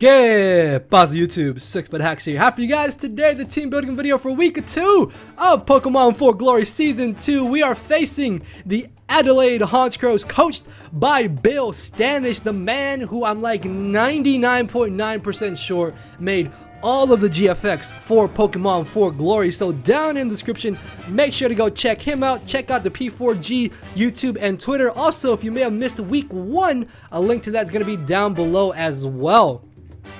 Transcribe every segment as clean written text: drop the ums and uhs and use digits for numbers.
Good pause YouTube, 6-Foot Hacks here. Happy you guys today, the team building video for week 2 of Pokemon 4 Glory Season 2. We are facing the Adelaide Honchkrows, coached by Bill Standish, the man who I'm like 99.9% sure made all of the GFX for Pokemon 4 Glory. So down in the description, make sure to go check him out. Check out the P4G YouTube and Twitter. Also, if you may have missed week 1, a link to that is going to be down below as well.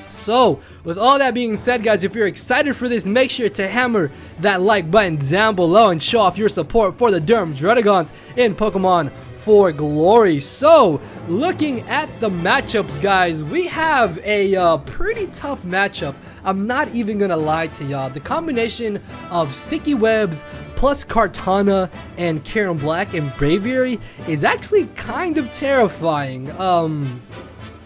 So, with all that being said, guys, if you're excited for this, make sure to hammer that like button down below and show off your support for the Durham Druddigons in Pokemon 4 Glory. So, looking at the matchups, guys, we have a pretty tough matchup. I'm not even gonna lie to y'all. The combination of Sticky Webs plus Kartana and Karen Black and Braviary is actually kind of terrifying.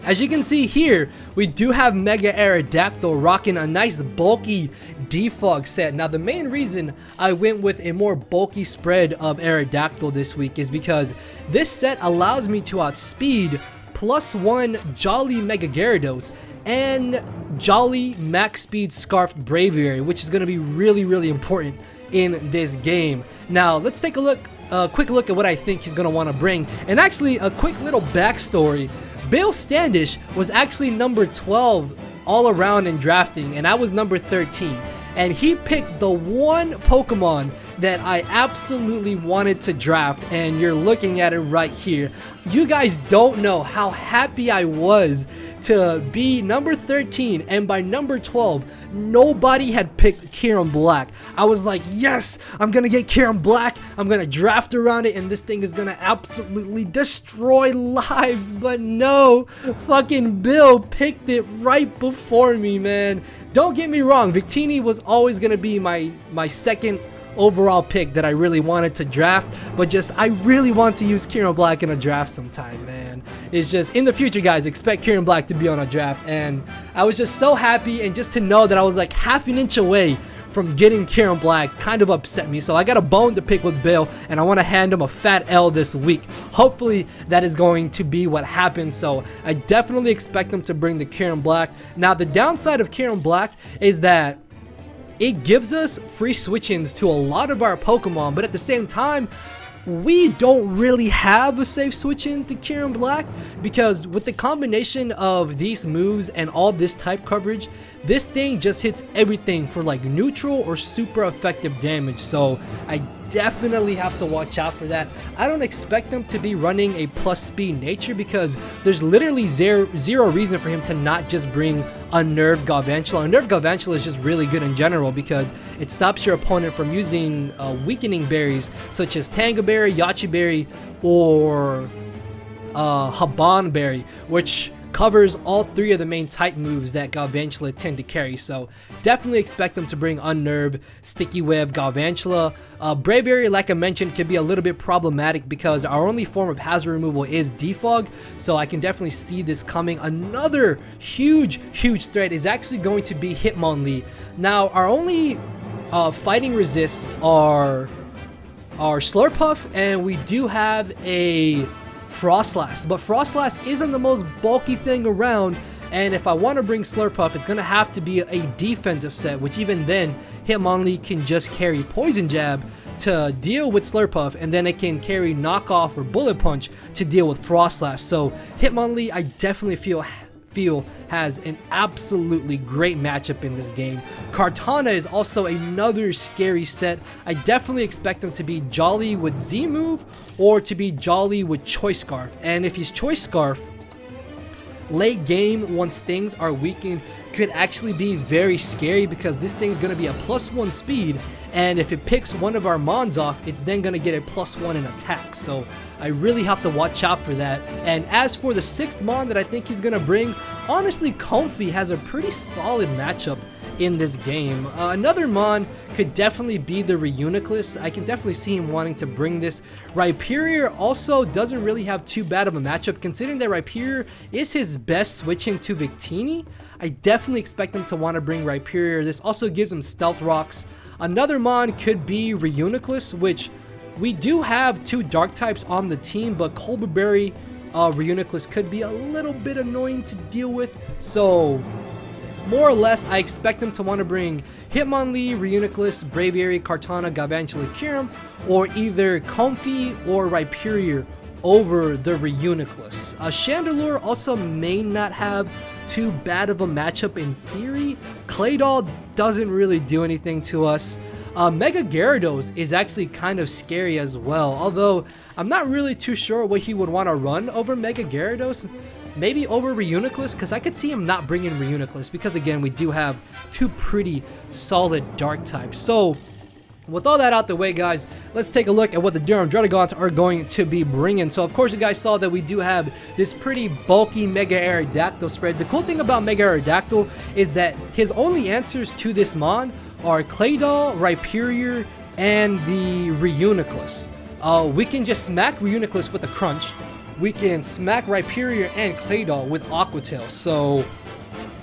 As you can see here, we do have Mega Aerodactyl rocking a nice bulky defog set. Now, the main reason I went with a more bulky spread of Aerodactyl this week is because this set allows me to outspeed +1 Jolly Mega Gyarados and Jolly Max Speed Scarfed Braviary, which is going to be really important in this game. Now, let's take a quick look at what I think he's going to want to bring. And actually, a quick little backstory. Bill Standish was actually number 12 all around in drafting, and I was number 13. And he picked the one Pokemon that I absolutely wanted to draft, and you're looking at it right here. You guys don't know how happy I was to be number 13, and by number 12, nobody had picked Karen Black. I was like, yes, I'm gonna get Karen Black, I'm gonna draft around it, and this thing is gonna absolutely destroy lives. But no, fucking Bill picked it right before me, man. Don't get me wrong, Victini was always gonna be my second overall pick that I really wanted to draft, but just I really want to use Karen Black in a draft sometime, man. It's just in the future, guys, expect Karen Black to be on a draft, and I was just so happy, and just to know that I was like half an inch away from getting Karen Black kind of upset me. So I got a bone to pick with Bill, and I want to hand him a fat L this week. Hopefully that is going to be what happens. So I definitely expect him to bring the Karen Black. Now, the downside of Karen Black is that it gives us free switch-ins to a lot of our Pokemon, but at the same time, we don't really have a safe switch-in to Karen Black, because with the combination of these moves and all this type coverage, this thing just hits everything for like neutral or super effective damage. So I definitely have to watch out for that. I don't expect them to be running a plus speed nature, because there's literally zero reason for him to not just bring Unnerved Galvantula. Unnerved Galvantula is just really good in general because it stops your opponent from using weakening berries such as Tanga Berry, Yachi Berry, or Haban Berry, which covers all 3 of the main type moves that Galvantula tend to carry. So definitely expect them to bring Unnerved, Sticky Web, Galvantula. Braviary, like I mentioned, can be a little bit problematic because our only form of hazard removal is defog, so I can definitely see this coming. Another huge threat is actually going to be Hitmonlee. Now, our only fighting resists are Slurpuff, and we do have a Frostlass, but Frostlass isn't the most bulky thing around, and if I want to bring Slurpuff, it's going to have to be a defensive set, which even then, Hitmonlee can just carry Poison Jab to deal with Slurpuff, and then it can carry Knockoff or Bullet Punch to deal with Frostlass. So Hitmonlee, I definitely feel has an absolutely great matchup in this game. Kartana is also another scary set. I definitely expect him to be Jolly with Z move or to be Jolly with Choice Scarf. And if he's Choice Scarf, late game, once things are weakened, could actually be very scary, because this thing's going to be a +1 speed, and if it picks one of our Mons off, it's then going to get a +1 in attack. So I really have to watch out for that. And as for the 6th Mon that I think he's going to bring, honestly, Comfey has a pretty solid matchup in this game. Another Mon could definitely be the Reuniclus. I can definitely see him wanting to bring this. Rhyperior also doesn't really have too bad of a matchup, considering that Rhyperior is his best switch into Victini. I definitely expect him to want to bring Rhyperior. This also gives him Stealth Rocks. Another Mon could be Reuniclus, which we do have 2 dark types on the team, but Colbur Berry Reuniclus could be a little bit annoying to deal with. So more or less, I expect them to want to bring Hitmonlee, Reuniclus, Braviary, Kartana, Galvantula, Kyurem, or either Comfey or Rhyperior over the Reuniclus. Chandelure also may not have too bad of a matchup in theory. Claydol doesn't really do anything to us. Mega Gyarados is actually kind of scary as well, although I'm not really too sure what he would want to run over Mega Gyarados. Maybe over Reuniclus, because I could see him not bringing Reuniclus, because again, we do have two pretty solid dark types. So with all that out the way, guys, let's take a look at what the Durham Druddigons are going to be bringing. So of course you guys saw that we do have this pretty bulky Mega Aerodactyl spread. The cool thing about Mega Aerodactyl is that his only answers to this mon are Claydol, Rhyperior, and the Reuniclus. We can just smack Reuniclus with a Crunch. We can smack Rhyperior and Claydol with Aqua Tail. So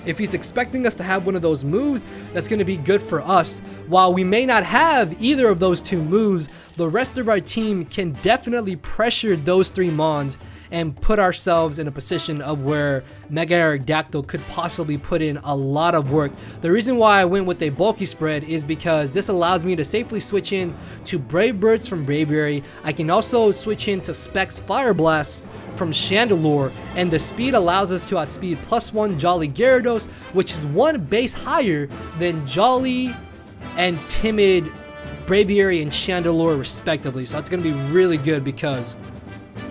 if he's expecting us to have one of those moves, that's going to be good for us. While we may not have either of those two moves, the rest of our team can definitely pressure those three mons and put ourselves in a position of where Mega Aerodactyl could possibly put in a lot of work. The reason why I went with a bulky spread is because this allows me to safely switch in to Brave Birds from Braviary. I can also switch into Specs Fire Blasts from Chandelure, and the speed allows us to outspeed +1 Jolly Gyarados, which is one base higher than Jolly and Timid Braviary and Chandelure respectively. So that's going to be really good, because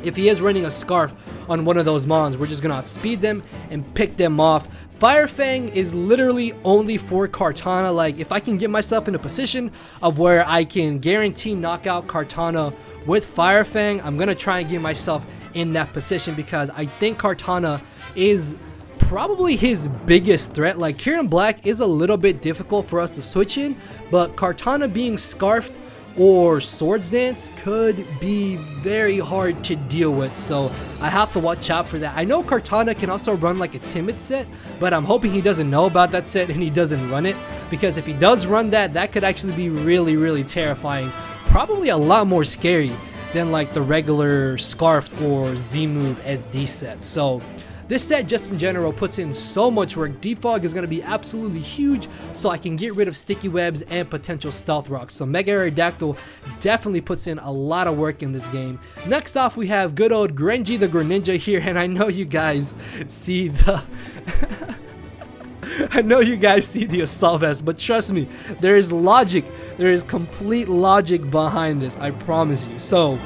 if he is running a Scarf on one of those mons, we're just going to outspeed them and pick them off. Fire Fang is literally only for Kartana. Like, if I can get myself in a position of where I can guarantee knockout Kartana with Fire Fang, I'm going to try and get myself in that position, because I think Kartana is probably his biggest threat. Like, Kyurem Black is a little bit difficult for us to switch in, but Kartana being Scarfed or Swords Dance could be very hard to deal with, so I have to watch out for that. I know Kartana can also run like a Timid set, but I'm hoping he doesn't know about that set and he doesn't run it, because if he does run that, that could actually be really, really terrifying. Probably a lot more scary than like the regular Scarfed or Z-Move SD set. So this set just in general puts in so much work. Defog is going to be absolutely huge, so I can get rid of Sticky Webs and potential Stealth Rocks. So Mega Aerodactyl definitely puts in a lot of work in this game. Next off, we have good old Grenji the Greninja here, and I know you guys see the... I know you guys see the Assault Vest, but trust me, there is logic. There is complete logic behind this, I promise you. So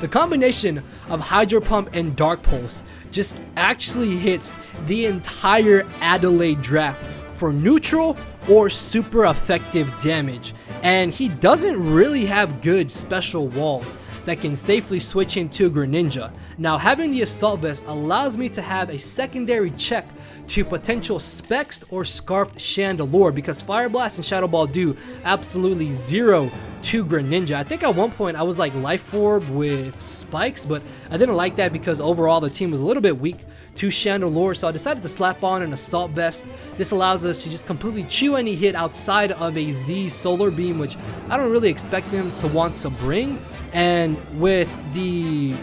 the combination of Hydro Pump and Dark Pulse just actually hits the entire Adelaide draft for neutral or super effective damage, and he doesn't really have good special walls that can safely switch into Greninja. Now, having the Assault Vest allows me to have a secondary check to potential Specs or Scarfed Chandelure, because Fire Blast and Shadow Ball do absolutely zero to Greninja. I think at one point I was like Life Orb with Spikes, but I didn't like that because overall the team was a little bit weak to Chandelure, so I decided to slap on an Assault Vest. This allows us to just completely chew any hit outside of a Z Solar Beam, which I don't really expect them to want to bring. And with the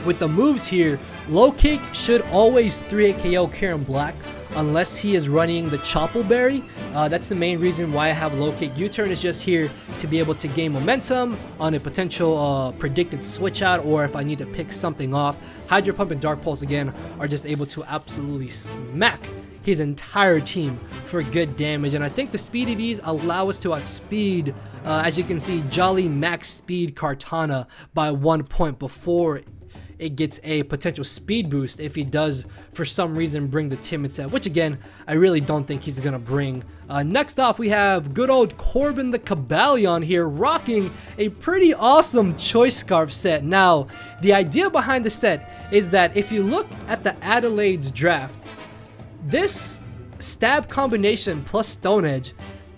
moves here, Low Kick should always 3-hit KO Kyurem Black unless he is running the Chople Berry. That's the main reason why I have Low Kick. U-Turn is just here to be able to gain momentum on a potential predicted switch out, or if I need to pick something off. Hydro Pump and Dark Pulse again are just able to absolutely smack his entire team for good damage. And I think the speed EVs allow us to outspeed, as you can see, Jolly Max Speed Kartana by 1 point before it gets a potential speed boost if he does for some reason bring the Timid set, which again I really don't think he's gonna bring. Next off, we have good old Corbin the Cabalion here, rocking a pretty awesome Choice Scarf set. Now, the idea behind the set is that if you look at the Adelaide's draft, this stab combination plus Stone Edge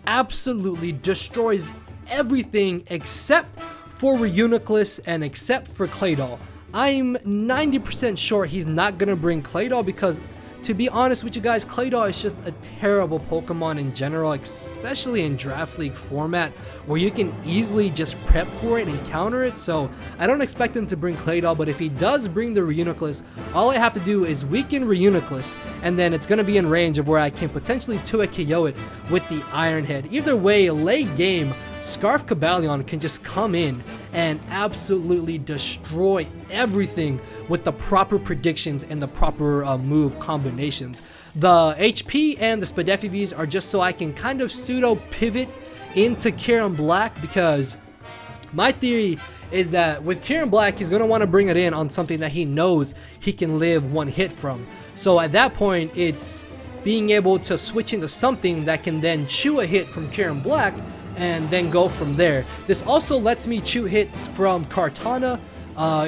absolutely destroys everything except for Reuniclus and except for Claydol. I'm 90% sure he's not going to bring Claydol because to be honest with you guys, Claydol is just a terrible Pokemon in general, especially in Draft League format where you can easily just prep for it and counter it. So I don't expect him to bring Claydol, but if he does bring the Reuniclus, all I have to do is weaken Reuniclus, and then it's going to be in range of where I can potentially 2-hit KO it with the Iron Head. Either way, late game, Scarf Cobalion can just come in and absolutely destroy everything with the proper predictions and the proper move combinations. The HP and the Spadef Vs are just so I can kind of pseudo pivot into Kieran Black, because my theory is that with Kieran Black, he's going to want to bring it in on something that he knows he can live one hit from. So at that point, it's being able to switch into something that can then chew a hit from Kieran Black and then go from there. This also lets me chew hits from Kartana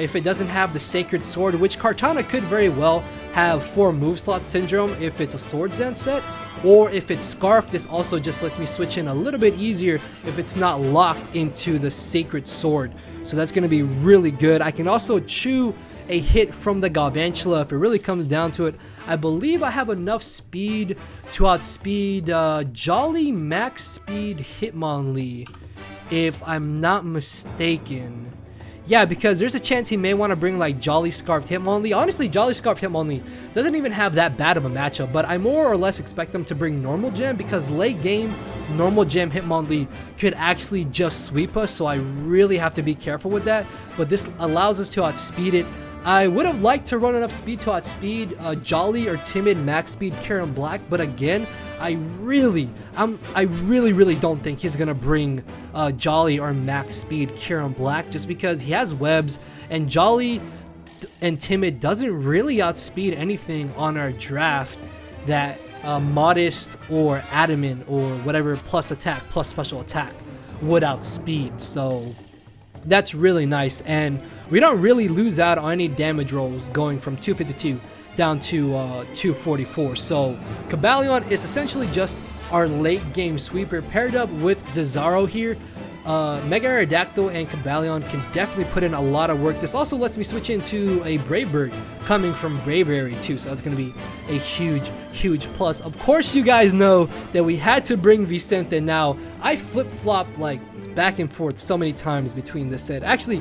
if it doesn't have the Sacred Sword, which Kartana could very well have 4 move slot syndrome if it's a Swords Dance set, or if it's Scarf. This also just lets me switch in a little bit easier if it's not locked into the Sacred Sword. So that's going to be really good. I can also chew a hit from the Galvantula if it really comes down to it. I believe I have enough speed to outspeed Jolly Max Speed Hitmonlee, if I'm not mistaken. Yeah, because there's a chance he may want to bring like Jolly Scarf Hitmonlee. Honestly, Jolly Scarf Hitmonlee doesn't even have that bad of a matchup, but I more or less expect them to bring Normal Gem, because late game, Normal Gem Hitmonlee could actually just sweep us, so I really have to be careful with that. But this allows us to outspeed it. I would have liked to run enough speed to outspeed Jolly or Timid Max Speed Kieran Black, but again, I really don't think he's gonna bring Jolly or Max Speed Kieran Black, just because he has webs, and Jolly and Timid doesn't really outspeed anything on our draft that Modest or Adamant or whatever plus attack plus special attack would outspeed. So that's really nice, and we don't really lose out on any damage rolls going from 252 down to 244. So Cobalion is essentially just our late game sweeper paired up with Zazaro here. Mega Aerodactyl and Cobalion can definitely put in a lot of work. This also lets me switch into a Brave Bird coming from Braviary too, so that's going to be a huge plus. Of course, you guys know that we had to bring Vicente. Now I flip-flopped like back and forth so many times between this set. Actually,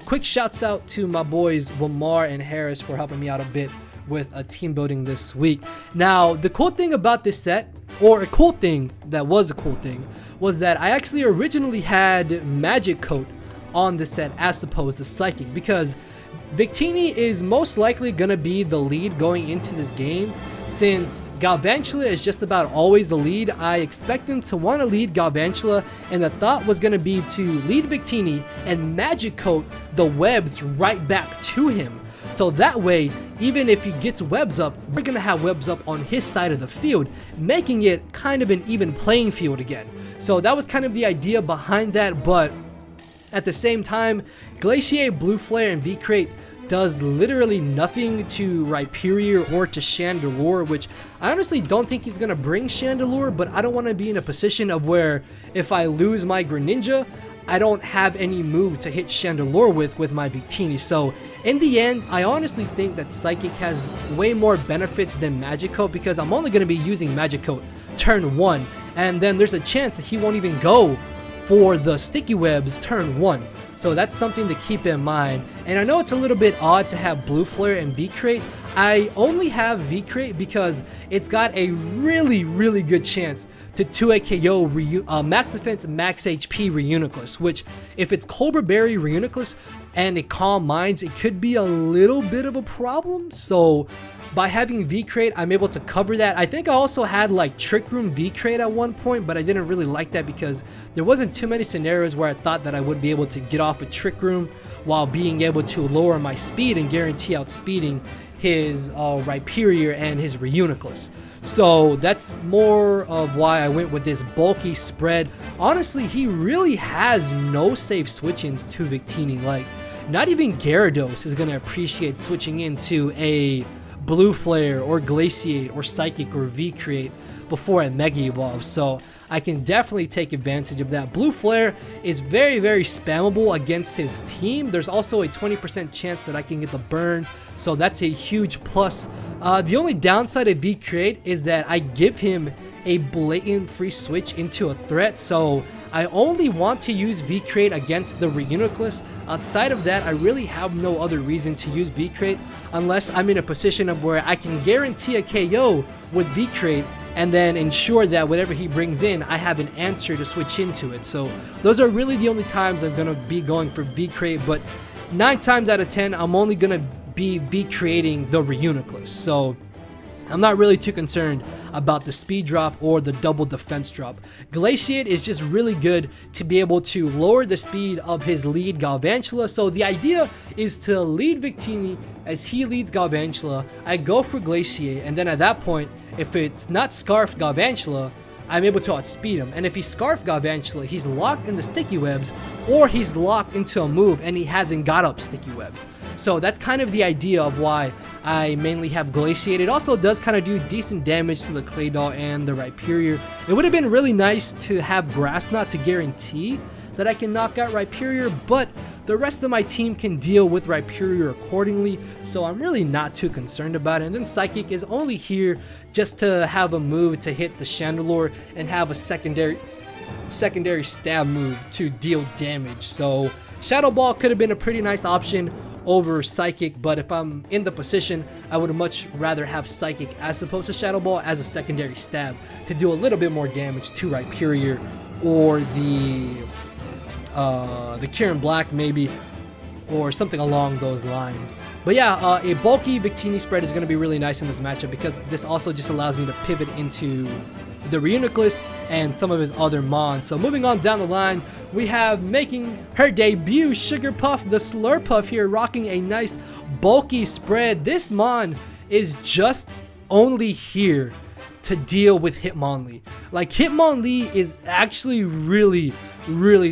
quick shouts out to my boys Wamar and Harris for helping me out a bit with team building this week. Now, the cool thing about this set, or a cool thing that was a cool thing, was that I actually originally had Magic Coat on the set as opposed to Psychic, because Victini is most likely going to be the lead going into this game. Since Galvantula is just about always the lead, I expect him to want to lead Galvantula, and the thought was going to be to lead Victini and Magic Coat the webs right back to him. So that way, even if he gets webs up, we're going to have webs up on his side of the field, making it kind of an even playing field again. So that was kind of the idea behind that, but at the same time, Glaciate, Blue Flare, and V-Crate does literally nothing to Rhyperior or to Chandelure, which I honestly don't think he's going to bring Chandelure, but I don't want to be in a position of where if I lose my Greninja, I don't have any move to hit Chandelure with my Victini. So in the end, I honestly think that Psychic has way more benefits than Magicoat, because I'm only going to be using Magicoat turn 1, and then there's a chance that he won't even go for the Sticky Webs turn 1. So that's something to keep in mind. And I know it's a little bit odd to have Blue Flare and V-Crate. I only have V-Crate because it's got a really good chance to 2-hit KO Max Defense, Max HP Reuniclus, which if it's Cobra Berry Reuniclus and it Calm Minds, it could be a little bit of a problem. So by having V-Crate, I'm able to cover that. I think I also had like Trick Room V-Crate at one point, but I didn't really like that because there wasn't too many scenarios where I thought that I would be able to get off a Trick Room while being able to lower my speed and guarantee outspeeding his Rhyperior and his Reuniclus. So that's more of why I went with this bulky spread. Honestly, he really has no safe switch-ins to Victini. Like, not even Gyarados is going to appreciate switching into a Blue Flare or Glaciate or Psychic or V-Create before it Mega Evolves. So I can definitely take advantage of that. Blue Flare is very spammable against his team. There's also a 20% chance that I can get the burn, so that's a huge plus The only downside of V-Create is that I give him a blatant free switch into a threat, so I only want to use V-Create against the Reuniclus. Outside of that, I really have no other reason to use V-Create unless I'm in a position of where I can guarantee a KO with V-Create and then ensure that whatever he brings in, I have an answer to switch into it. So those are really the only times I'm going to be going for V-Create, but 9 times out of 10, I'm only going to be V-Creating the Reuniclus. So I'm not really too concerned about the speed drop or the double defense drop. Glaciate is just really good to be able to lower the speed of his lead Galvantula. So the idea is to lead Victini as he leads Galvantula. I go for Glaciate, and then at that point, if it's not Scarfed Galvantula, I'm able to outspeed him. And if he's Scarfed Galvantula, he's locked in the sticky webs, or he's locked into a move and he hasn't got up sticky webs. So that's kind of the idea of why I mainly have Glaciate. It also does kind of do decent damage to the Claydol and the Rhyperior. It would have been really nice to have Grass Knot to guarantee that I can knock out Rhyperior, but the rest of my team can deal with Rhyperior accordingly, so I'm really not too concerned about it. And then Psychic is only here just to have a move to hit the Chandelure and have a secondary stab move to deal damage. So Shadow Ball could have been a pretty nice option over Psychic, but if I'm in the position, I would much rather have Psychic as opposed to Shadow Ball as a secondary stab to do a little bit more damage to Rhyperior or the Kieran Black maybe, or something along those lines. But yeah, a bulky Victini spread is going to be really nice in this matchup because this also just allows me to pivot into the Reuniclus and some of his other mons. So moving on down the line, we have making her debut Sugar Puff, the Slurpuff here, rocking a nice bulky spread. This mon is just only here to deal with Hitmonlee. Like, Hitmonlee is actually really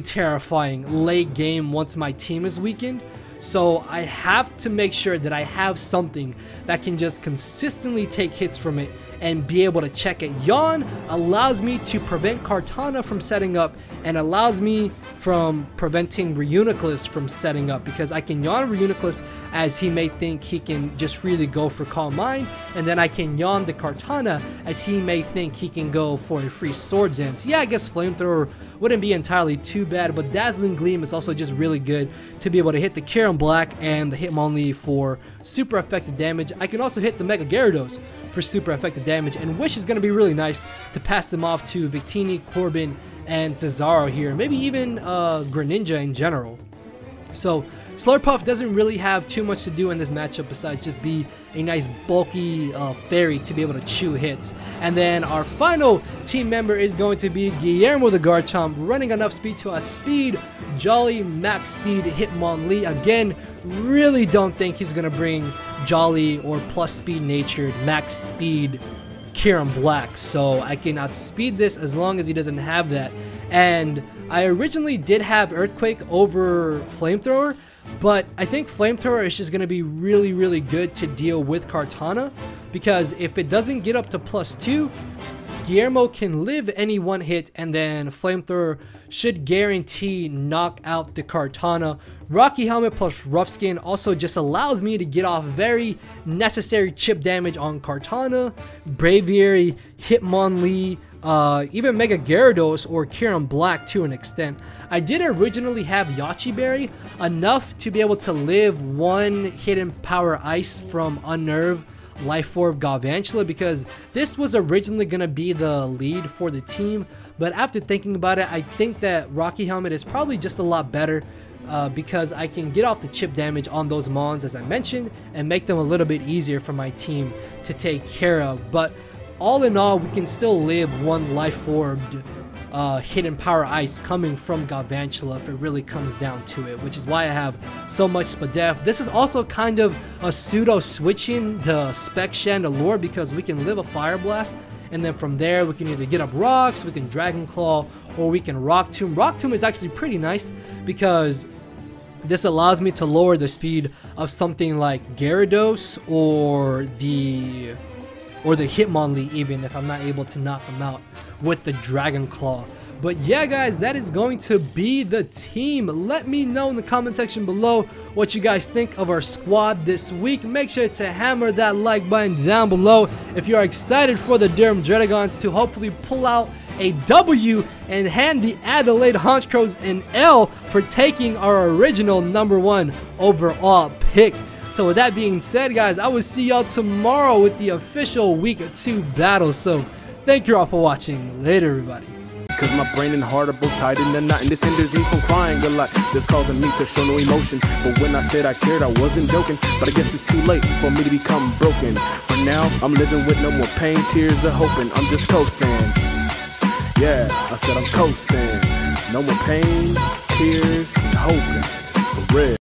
terrifying late game once my team is weakened. So I have to make sure that I have something that can just consistently take hits from it and be able to check it. Yawn allows me to prevent Kartana from setting up and allows me from preventing Reuniclus from setting up, because I can Yawn Reuniclus as he may think he can just freely go for Calm Mind, and then I can Yawn the Kartana as he may think he can go for a free Swords Dance. Yeah, I guess Flamethrower wouldn't be entirely too bad, but Dazzling Gleam is also just really good to be able to hit the Kieran Black and the Hitmonlee for super effective damage. I can also hit the Mega Gyarados for super effective damage, and Wish is going to be really nice to pass them off to Victini, Corbin, and Cesaro here, maybe even Greninja in general. So Slurpuff doesn't really have too much to do in this matchup besides just be a nice bulky fairy to be able to chew hits. And then our final team member is going to be Guillermo the Garchomp, running enough speed to outspeed Jolly max speed Hitmonlee. Again, really don't think he's going to bring Jolly or plus speed natured max speed Kieran Black, so I can outspeed this as long as he doesn't have that. And I originally did have Earthquake over Flamethrower, but I think Flamethrower is just going to be really good to deal with Kartana, because if it doesn't get up to +2, Guillermo can live any one hit, and then Flamethrower should guarantee knock out the Kartana. Rocky Helmet plus Rough Skin also just allows me to get off very necessary chip damage on Kartana, Braviary, Hitmonlee, even Mega Gyarados or Kieran Black to an extent. I did originally have Yachi Berry, enough to be able to live one Hidden Power Ice from Unnerve Life Orb Galvantula, because this was originally going to be the lead for the team, but after thinking about it, I think that Rocky Helmet is probably just a lot better, because I can get off the chip damage on those mons as I mentioned and make them a little bit easier for my team to take care of. But all in all, we can still live one Life Orbed Hidden Power Ice coming from Galvantula if it really comes down to it, which is why I have so much Spadef. This is also kind of a pseudo switching the Spec Chandelure, because we can live a Fire Blast, and then from there we can either get up rocks, we can Dragon Claw, or we can Rock Tomb. Rock Tomb is actually pretty nice because this allows me to lower the speed of something like Gyarados or the Hitmonlee, even if I'm not able to knock them out with the Dragon Claw. But yeah, guys, that is going to be the team. Let me know in the comment section below what you guys think of our squad this week. Make sure to hammer that like button down below if you are excited for the Durham Druddigons to hopefully pull out a W and hand the Adelaide Honchkrows an L for taking our original #1 overall pick. So with that being said, guys, I will see y'all tomorrow with the official Week 2 battle. So thank you all for watching. Later, everybody. Cause my brain and heart are both tied in a knot, and this hinders me from crying a lot. This causing me to show no emotion. But when I said I cared, I wasn't joking. But I guess it's too late for me to become broken. For now, I'm living with no more pain, tears, or hoping. I'm just coasting. Yeah, I said I'm coasting. No more pain, tears, and hoping. For real.